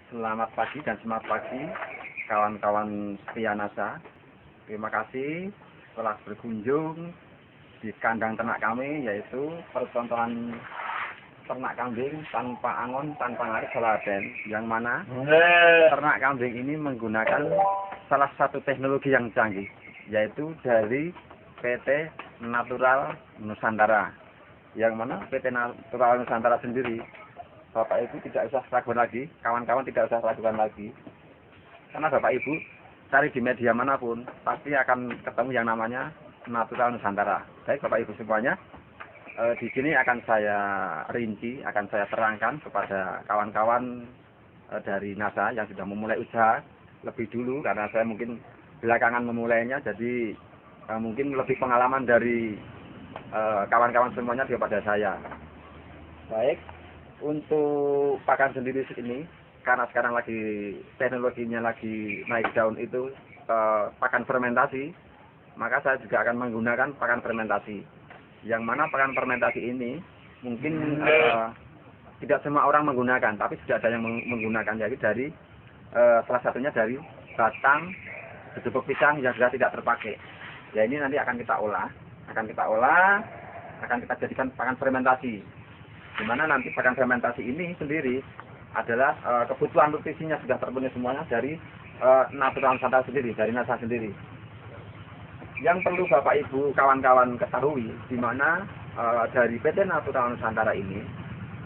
Selamat pagi dan semangat pagi kawan-kawan setia NASA. Terima kasih telah berkunjung di kandang ternak kami, yaitu percontohan ternak kambing tanpa angon, tanpa ngarit Soladen, yang mana ternak kambing ini menggunakan salah satu teknologi yang canggih, yaitu dari PT Natural Nusantara. Yang mana PT Natural Nusantara sendiri, Bapak Ibu tidak usah ragu lagi, kawan-kawan tidak usah ragukan lagi, karena Bapak Ibu cari di media manapun pasti akan ketemu yang namanya Natural Nusantara. Baik Bapak Ibu semuanya, di sini akan saya rinci, akan saya terangkan kepada kawan-kawan dari NASA yang sudah memulai usaha lebih dulu, karena saya mungkin belakangan memulainya, jadi mungkin lebih pengalaman dari kawan-kawan semuanya daripada saya. Baik. Untuk pakan sendiri ini, karena sekarang lagi teknologinya lagi naik daun itu pakan fermentasi, maka saya juga akan menggunakan pakan fermentasi. Yang mana pakan fermentasi ini mungkin tidak semua orang menggunakan, tapi sudah ada yang menggunakan, yaitu dari salah satunya dari batang bubuk pisang yang sudah tidak terpakai. Ya ini nanti akan kita olah, akan kita jadikan pakan fermentasi. Di mana nanti pakan fermentasi ini sendiri adalah kebutuhan nutrisinya sudah terpenuhi semuanya dari Natural Nusantara sendiri, dari NASA sendiri. Yang perlu Bapak Ibu kawan-kawan ketahui, di mana dari PT Natural Nusantara ini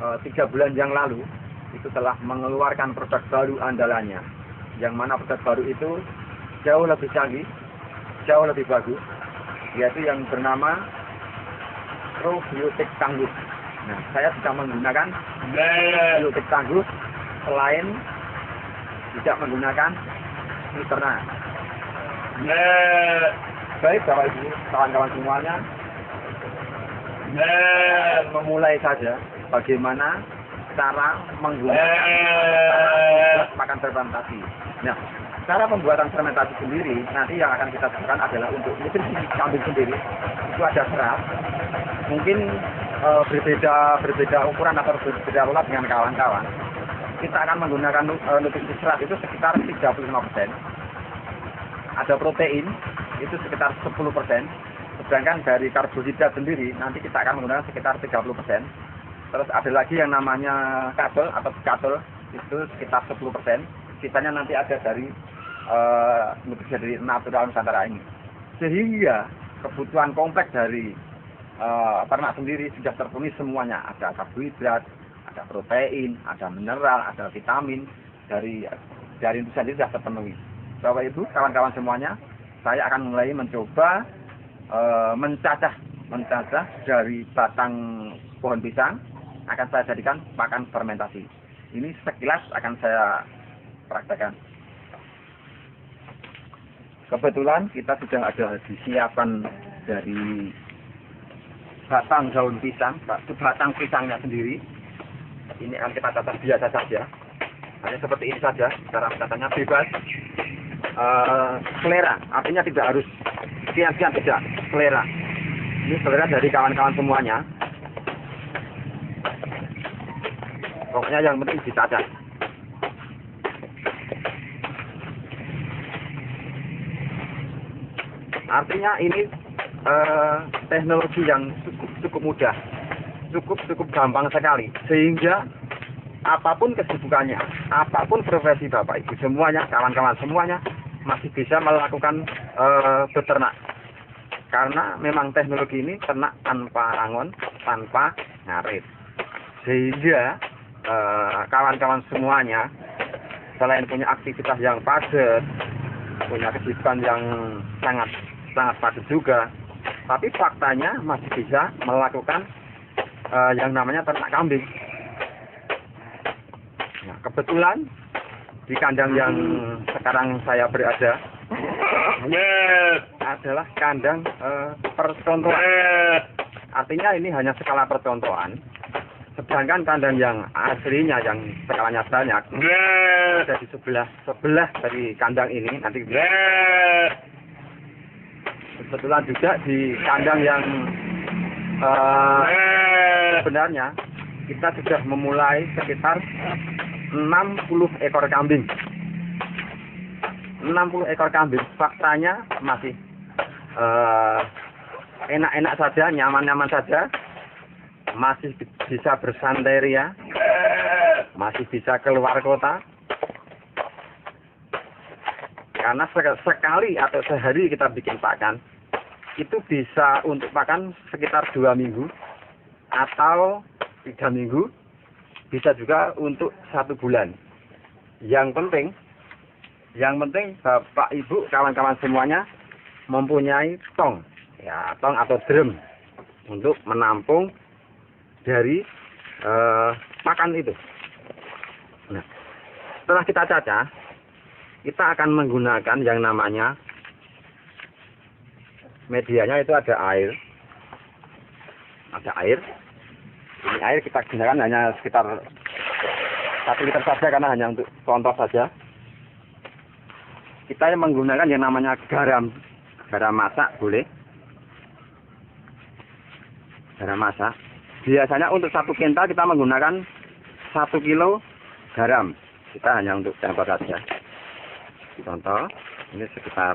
3 bulan yang lalu itu telah mengeluarkan produk baru andalannya, yang mana produk baru itu jauh lebih canggih, jauh lebih bagus, yaitu yang bernama probiotik tangguh. Nah, saya sudah menggunakan probiotik tangguh selain tidak menggunakan Nuterna. Baik Bapak Ibu, kawan-kawan semuanya, memulai saja bagaimana cara menggunakan pakan fermentasi. Nah, cara pembuatan fermentasi sendiri nanti yang akan kita lakukan adalah untuk nutrisi kambing sendiri. Itu ada serat, mungkin berbeda ukuran atau berbeda pola dengan kawan-kawan. Kita akan menggunakan nutrisi serat itu sekitar 35%. Ada protein itu sekitar 10%. Sedangkan dari karbohidrat sendiri nanti kita akan menggunakan sekitar 30%. Terus ada lagi yang namanya kabel atau skatul itu sekitar 10%. Sisanya nanti ada dari nutrisi dari Natural Nusantara ini. Sehingga kebutuhan kompleks dari ternak sendiri sudah terpenuhi semuanya. Ada karbohidrat, ada protein, ada mineral, ada vitamin, dari itu sendiri sudah terpenuhi. Bapak Ibu, kawan-kawan semuanya, saya akan mulai mencoba mencacah dari batang pohon pisang, akan saya jadikan pakan fermentasi. Ini sekilas akan saya praktekkan. Kebetulan kita sudah ada disiapkan dari batang daun pisang, batang pisangnya sendiri. Ini akan kita cacah biasa saja, hanya seperti ini saja. Cara mencacahnya bebas, selera, artinya tidak harus sekian-sekian, tidak, selera. Ini selera dari kawan-kawan semuanya. Pokoknya yang penting dicacah. Artinya ini teknologi yang cukup mudah, cukup gampang sekali, sehingga apapun kesibukannya, apapun profesi Bapak Ibu semuanya, kawan-kawan semuanya masih bisa melakukan beternak, karena memang teknologi ini ternak tanpa angon, tanpa ngarit, sehingga kawan-kawan semuanya selain punya aktivitas yang padat, punya kesibukan yang sangat padat juga, tapi faktanya masih bisa melakukan yang namanya ternak kambing. Nah, kebetulan di kandang yang sekarang saya berada adalah kandang percontohan. Artinya ini hanya skala percontohan. Sedangkan kandang yang aslinya yang skalanya banyak ada di sebelah dari kandang ini. Nanti kebetulan juga di kandang yang sebenarnya kita sudah memulai sekitar 60 ekor kambing. 60 ekor kambing, faktanya masih enak-enak saja, nyaman-nyaman saja, masih bisa bersantai ria, masih bisa keluar kota. Karena sekali atau sehari kita bikin pakan, itu bisa untuk pakan sekitar 2 minggu atau 3 minggu, bisa juga untuk 1 bulan. Yang penting Bapak Ibu kawan-kawan semuanya mempunyai tong, ya, tong atau drum untuk menampung dari pakan itu. Nah, setelah kita cacah, kita akan menggunakan yang namanya medianya itu ada air. Ada air. Ini air kita gunakan hanya sekitar 1 liter saja karena hanya untuk contoh saja. Kita yang menggunakan yang namanya garam. Garam masak boleh. Garam masak. Biasanya untuk 1 kental kita menggunakan 1 kilo garam. Kita hanya untuk contoh saja. Contoh, ini sekitar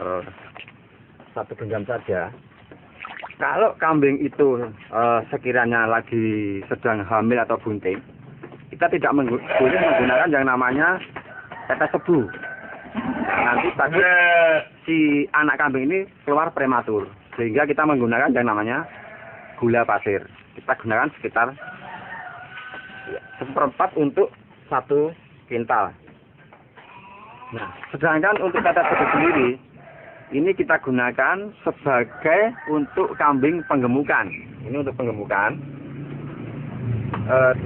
1 genggam saja. Kalau kambing itu sekiranya lagi sedang hamil atau bunting, kita tidak boleh menggunakan yang namanya tetes tebu. Nanti takut si anak kambing ini keluar prematur, sehingga kita menggunakan yang namanya gula pasir. Kita gunakan sekitar 1/4 untuk 1 kintal. Nah, sedangkan untuk tetes tebu sendiri, ini kita gunakan sebagai untuk kambing penggemukan. Ini untuk penggemukan.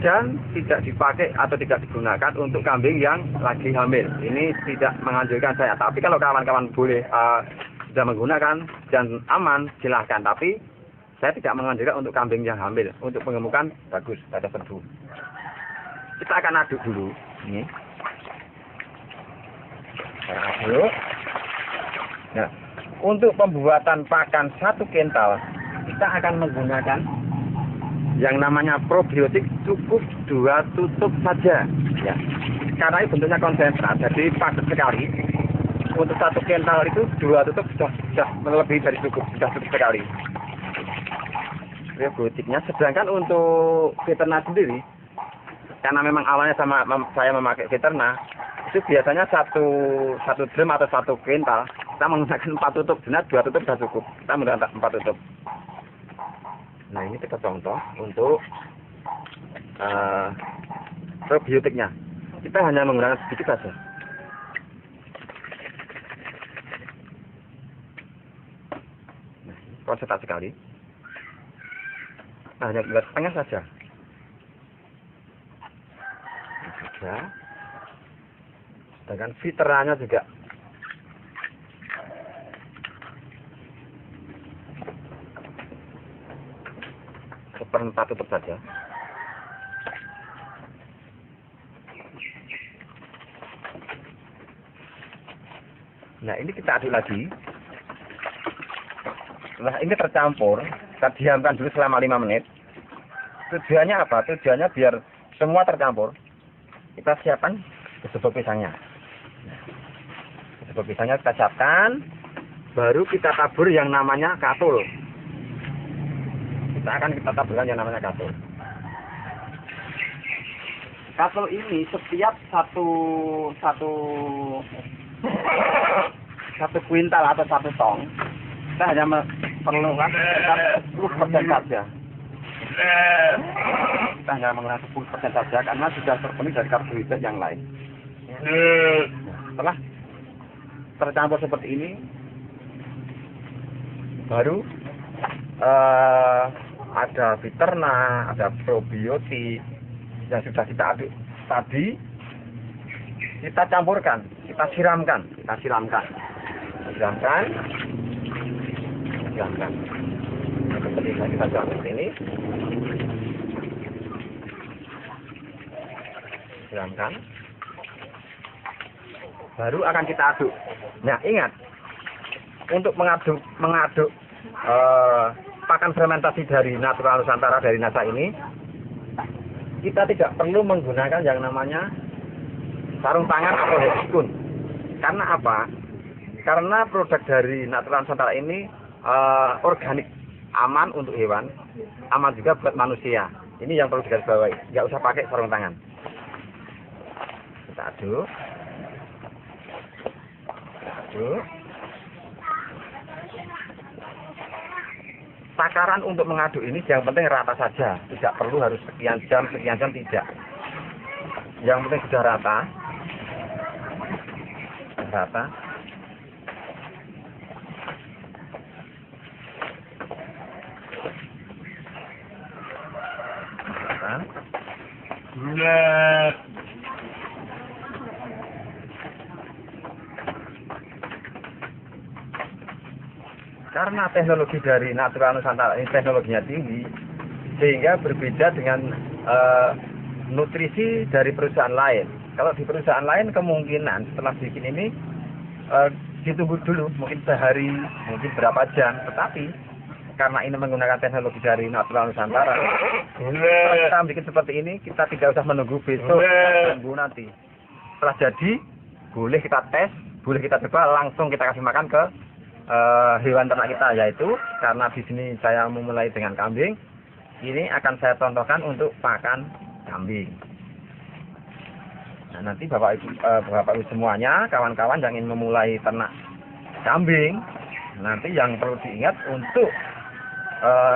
Dan tidak dipakai atau tidak digunakan untuk kambing yang lagi hamil. Ini tidak menganjurkan saya. Tapi kalau kawan-kawan boleh sudah menggunakan dan aman, silahkan. Tapi saya tidak menganjurkan untuk kambing yang hamil. Untuk penggemukan bagus, tetes tebu. Kita akan aduk dulu. Ini. Kita aduk. Nah, untuk pembuatan pakan 1 kental, kita akan menggunakan yang namanya probiotik cukup 2 tutup saja. Ya. Karena ini bentuknya konsentrat, jadi padat sekali. Untuk 1 kental itu 2 tutup sudah lebih dari cukup, sudah cukup sekali. Probiotiknya. Sedangkan untuk veterina sendiri, karena memang awalnya saya memakai veterina, itu biasanya satu drum atau 1 kental kita menggunakan 4 tutup, jelas 2 tutup sudah cukup. Kita menggunakan 4 tutup. Nah, ini kita contoh untuk probiotiknya. Kita hanya menggunakan sedikit saja. Nah, konsentrasi sekali. Nah, hanya buat setengah saja. Sedangkan veterannya juga seperempat tutup saja. Nah, ini kita aduk lagi. Setelah ini tercampur, kita diamkan dulu selama 5 menit. Tujuannya apa? Tujuannya biar semua tercampur. Kita siapkan sebelum pisangnya. Sebelum pisangnya kita siapkan, baru kita tabur yang namanya katul. Kita akan taburkan yang namanya katul. Katul ini setiap satu kuintal atau 1 tong, kita hanya perlukan sekitar 10% saja. Kita hanya menggunakan 10% saja karena sudah terpenuhi dari karbohidrat yang lain. Setelah tercampur seperti ini, baru ada veterina, ada probiotik yang sudah kita aduk tadi, kita campurkan, kita siramkan. Seperti ini, kita campur ini, siramkan, baru akan kita aduk. Nah, ingat, untuk mengaduk pakan fermentasi dari Natural Nusantara dari NASA ini, kita tidak perlu menggunakan yang namanya sarung tangan atau headphone. Karena apa? Karena produk dari Natural Nusantara ini organik, aman untuk hewan, aman juga buat manusia. Ini yang perlu digarisbawahi. Nggak usah pakai sarung tangan. Kita aduk. Aduk. Takaran untuk mengaduk ini yang penting rata saja, tidak perlu harus sekian jam tidak. Yang penting sudah rata. Rata. Karena teknologi dari Natural Nusantara ini teknologinya tinggi, sehingga berbeda dengan nutrisi dari perusahaan lain. Kalau di perusahaan lain kemungkinan setelah bikin ini ditunggu dulu, mungkin sehari, mungkin berapa jam. Tetapi karena ini menggunakan teknologi dari Natural Nusantara, kalau kita bikin seperti ini, kita tidak usah menunggu besok, tunggu nanti. Setelah jadi, boleh kita tes, boleh kita coba, langsung kita kasih makan ke hewan ternak kita, yaitu karena di sini saya memulai dengan kambing. Ini akan saya contohkan untuk pakan kambing. Nah, nanti Bapak Ibu semuanya, kawan-kawan yang ingin memulai ternak kambing, nanti yang perlu diingat untuk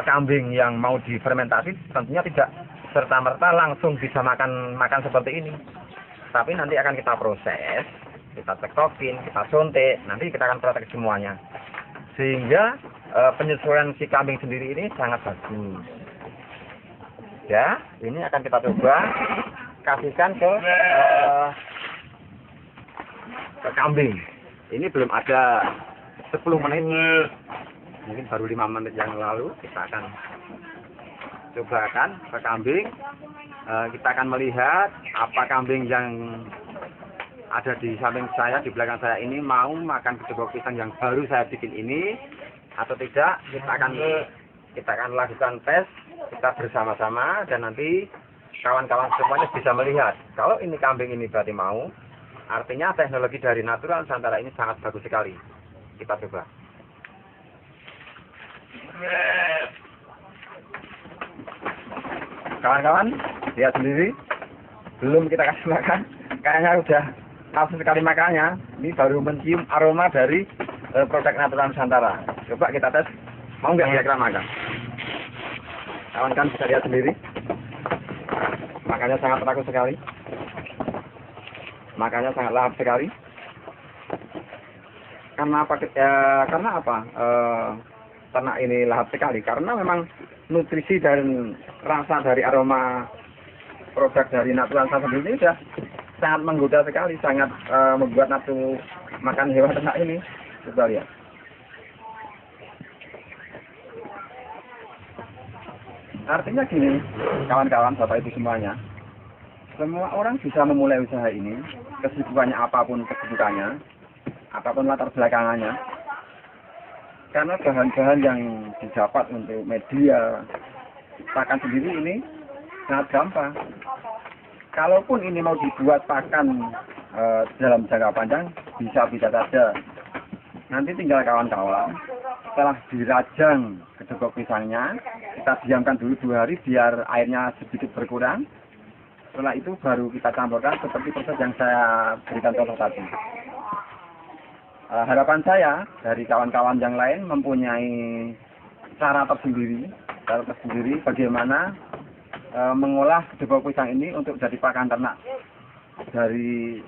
kambing yang mau difermentasi tentunya tidak serta-merta langsung bisa makan seperti ini. Tapi nanti akan kita proses, kita cekokin, kita suntik, nanti kita akan praktek semuanya. Sehingga penyesuaian si kambing sendiri ini sangat bagus. Ya, ini akan kita coba kasihkan ke kambing. Ini belum ada 10 menit, mungkin baru 5 menit yang lalu kita akan cobakan ke kambing. Kita akan melihat apa kambing yang ada di samping saya, di belakang saya ini mau makan kedua pisang yang baru saya bikin ini atau tidak. Kita akan lakukan tes kita bersama-sama, dan nanti kawan-kawan semuanya bisa melihat kalau ini kambing ini berarti mau, artinya teknologi dari Natural Nusantara ini sangat bagus sekali. Kita coba. Kawan-kawan lihat sendiri, belum kita kasih makan, kayaknya udah langsung sekali makannya. Ini baru mencium aroma dari produk Natural Nusantara. Coba kita tes, mau nggak kira-kira makan? Kawan-kawan bisa lihat sendiri, makannya sangat teratur sekali, makannya sangat lahap sekali. Karena apa? Ternak ini lahap sekali karena memang nutrisi dan rasa dari aroma produk dari Natural Nusantara ini sudah sangat menggoda sekali, sangat membuat nafsu makan hewan ternak ini. Coba lihat. Artinya gini, kawan-kawan, Bapak Ibu semuanya, semua orang bisa memulai usaha ini, kesibukannya apapun kesibukannya, apapun latar belakangannya, karena bahan-bahan yang didapat untuk media pakan sendiri ini sangat gampang. Kalaupun ini mau dibuat pakan dalam jangka panjang, bisa-bisa saja. Nanti tinggal kawan-kawan, setelah dirajang kedua pisangnya, kita diamkan dulu 2 hari biar airnya sedikit berkurang. Setelah itu baru kita campurkan seperti proses yang saya berikan contoh tadi. Harapan saya dari kawan-kawan yang lain mempunyai cara tersendiri bagaimana mengolah kedua pisang ini untuk jadi pakan ternak dari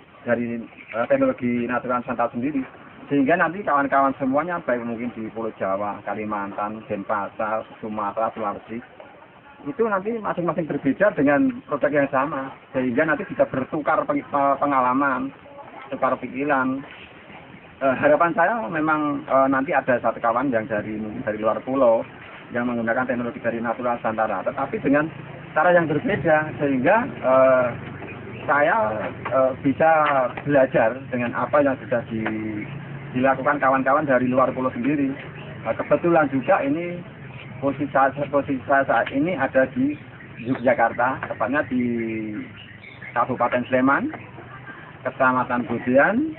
teknologi Natural Nusantara sendiri. Sehingga nanti kawan-kawan semuanya, baik mungkin di Pulau Jawa, Kalimantan, Denpasar, Sumatera, Sulawesi, itu nanti masing-masing berbeda dengan produk yang sama. Sehingga nanti bisa bertukar pengalaman, tukar pikiran. Harapan saya memang nanti ada satu kawan yang dari luar pulau yang menggunakan teknologi dari Natural Nusantara, tetapi dengan cara yang berbeda, sehingga saya bisa belajar dengan apa yang sudah dilakukan kawan-kawan dari luar pulau sendiri. Kebetulan juga ini posisi saya saat ini ada di Yogyakarta, tepatnya di Kabupaten Sleman, Kecamatan Budian,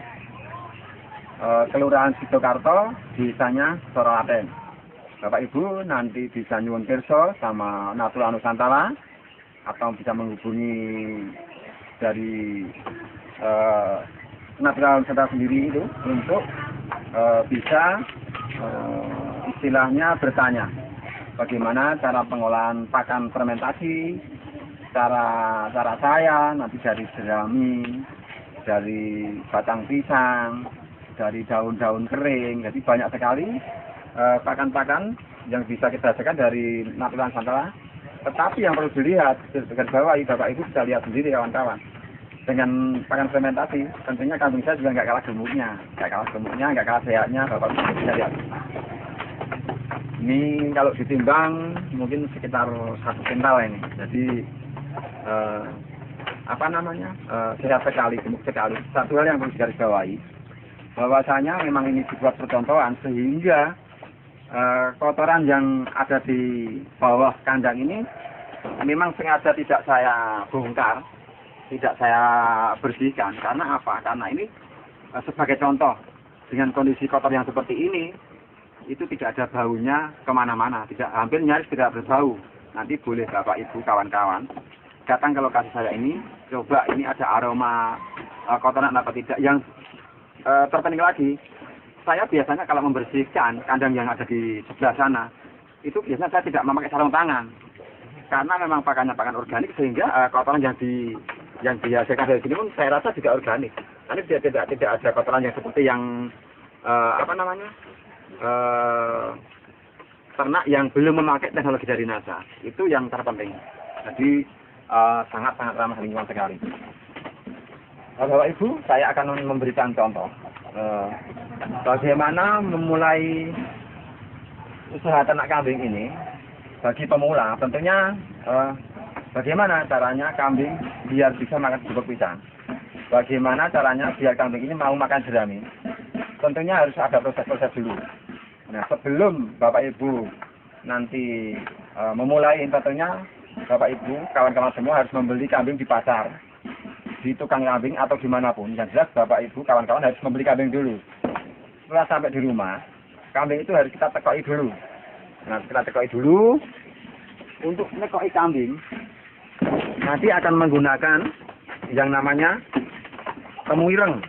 Kelurahan Sidokarto, desanya Sororaten. Bapak Ibu nanti bisa nyuwun pirsa sama Natura Nusantara atau bisa menghubungi dari Natura Nusantara sendiri itu untuk bisa istilahnya bertanya bagaimana cara pengolahan pakan fermentasi, cara saya nanti dari jerami, dari batang pisang, dari daun-daun kering. Jadi banyak sekali pakan-pakan yang bisa kita hasilkan dari Natura Nusantara. Tetapi yang perlu dilihat, garis bawahi Bapak Ibu bisa lihat sendiri kawan-kawan. Dengan pakan fermentasi, tentunya kambing saya juga nggak kalah gemuknya, nggak kalah sehatnya. Bapak Ibu bisa lihat. Ini kalau ditimbang mungkin sekitar 1 kintal ini. Jadi sehat sekali, gemuk sekali. Satu hal yang perlu digarisbawahi, bahwasanya memang ini dibuat percontohan sehingga kotoran yang ada di bawah kandang ini memang sengaja tidak saya bongkar, tidak saya bersihkan. Karena apa? Karena ini sebagai contoh, dengan kondisi kotor yang seperti ini, itu tidak ada baunya kemana-mana, hampir nyaris tidak berbau. Nanti boleh Bapak Ibu kawan-kawan datang ke lokasi saya ini, coba ini ada aroma kotoran apa tidak. Yang terpenting lagi, saya biasanya kalau membersihkan kandang yang ada di sebelah sana, itu biasanya saya tidak memakai sarung tangan, karena memang pakannya pakan organik, sehingga kotoran yang dihasilkan dari sini pun saya rasa juga organik. Karena tidak ada kotoran yang seperti yang ternak yang belum memakai teknologi dari NASA. Itu yang terpenting. Jadi sangat-sangat ramah lingkungan sekali. Bapak Ibu, saya akan memberikan contoh bagaimana memulai usaha ternak kambing ini bagi pemula. Tentunya bagaimana caranya kambing biar bisa makan bubuk pisang. Bagaimana caranya biar kambing ini mau makan jerami. Tentunya harus ada proses-proses dulu. Nah, sebelum Bapak Ibu nanti memulai, tentunya Bapak Ibu, kawan-kawan semua harus membeli kambing di pasar, di tukang kambing atau dimanapun. Yang jelas Bapak Ibu, kawan-kawan harus membeli kambing dulu. Setelah sampai di rumah, kambing itu harus kita tekoi dulu. Nah, kita tekoi dulu. Untuk nekoi kambing, nanti akan menggunakan yang namanya temu ireng.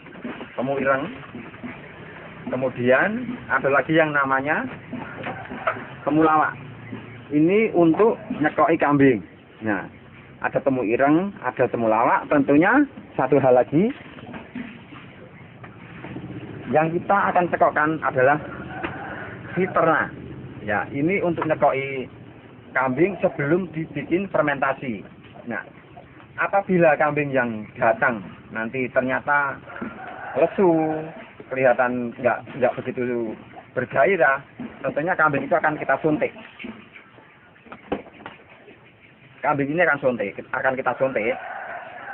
Kemudian ada lagi yang namanya temulawak. Ini untuk nyekoi kambing. Nah, ada temu ireng, ada temulawak. Tentunya satu hal lagi yang kita akan cekokkan adalah fiterna. Ya, ini untuk nyekoi kambing sebelum dibikin fermentasi. Nah, apabila kambing yang datang nanti ternyata lesu, kelihatan nggak begitu bergairah, tentunya kambing itu akan kita suntik. Kambing ini akan kita suntik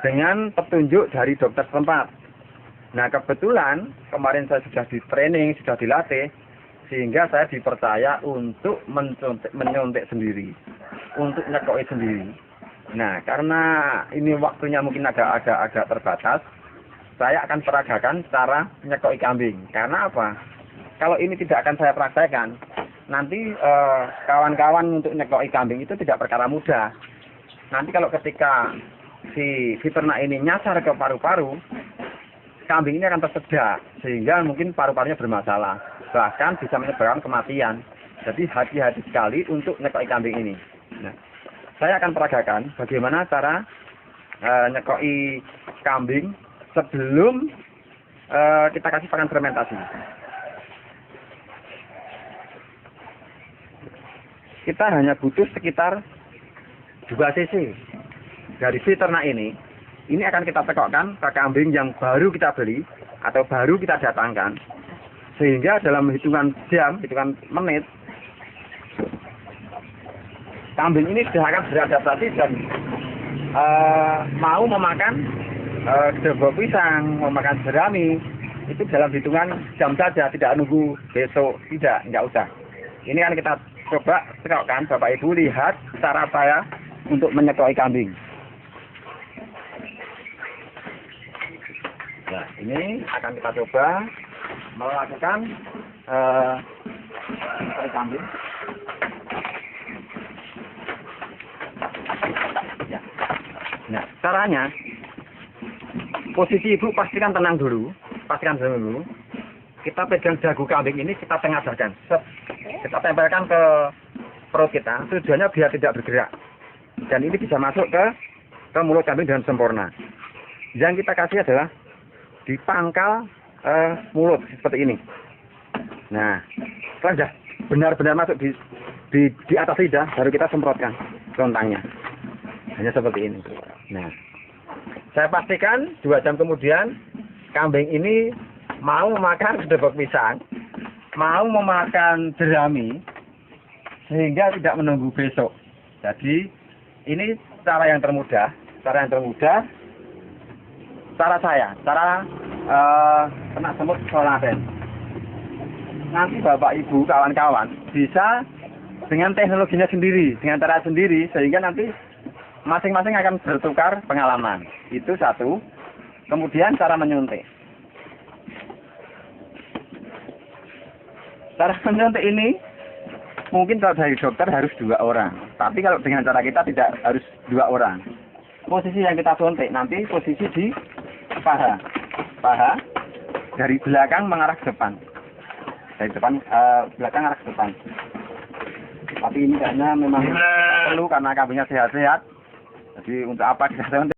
dengan petunjuk dari dokter setempat. Nah, kebetulan kemarin saya sudah di training, sudah dilatih, sehingga saya dipercaya untuk menyuntik sendiri, untuk nyekoi sendiri. Nah, karena ini waktunya mungkin agak terbatas, saya akan peragakan cara nyekoi kambing. Karena apa? Kalau ini tidak akan saya praktekkan, nanti kawan-kawan untuk nyekoi kambing itu tidak perkara mudah. Nanti kalau ketika si fiternak ini nyasar ke paru-paru, kambing ini akan tersedak, sehingga mungkin paru-parunya bermasalah, bahkan bisa menyebabkan kematian. Jadi hati-hati sekali untuk nyekoi kambing ini. Nah, saya akan peragakan bagaimana cara nyekoi kambing sebelum kita kasih pakan fermentasi. Kita hanya butuh sekitar 2 cc dari fiternak ini. Ini akan kita tekokkan ke kambing yang baru kita beli atau baru kita datangkan, sehingga dalam hitungan jam, hitungan menit, kambing ini sudah akan beradaptasi dan mau memakan bubuk pisang, memakan jerami. Itu dalam hitungan jam saja, tidak nunggu besok, nggak usah. Ini kan kita coba tekokkan. Bapak Ibu lihat cara saya untuk menyekoi kambing. Nah, ini akan kita coba melakukan kambing. Ya. Nah, caranya posisi ibu pastikan tenang dulu, kita pegang dagu kambing ini, kita tengadahkan, kita tempelkan ke perut kita, tujuannya biar tidak bergerak, dan ini bisa masuk ke mulut kambing dengan sempurna. Yang kita kasih adalah di pangkal mulut seperti ini. Nah, setelah sudah benar-benar masuk di atas lidah, baru kita semprotkan lontangnya. Hanya seperti ini. Nah, saya pastikan 2 jam kemudian kambing ini mau makan gedebok pisang, mau memakan jerami, sehingga tidak menunggu besok. Jadi ini cara yang termudah, cara saya, cara kena semut soladen. Nanti Bapak Ibu kawan-kawan bisa dengan teknologinya sendiri, dengan cara sendiri, sehingga nanti masing-masing akan bertukar pengalaman. Itu satu. Kemudian cara menyuntik. Cara menyuntik ini mungkin kalau dari dokter harus 2 orang. Tapi kalau dengan cara kita tidak harus 2 orang. Posisi yang kita suntik nanti posisi di paha. Paha dari belakang mengarah ke depan. Dari depan belakang arah ke depan. Tapi ini kayaknya memang perlu karena kambingnya sehat-sehat. Jadi untuk apa kita suntik?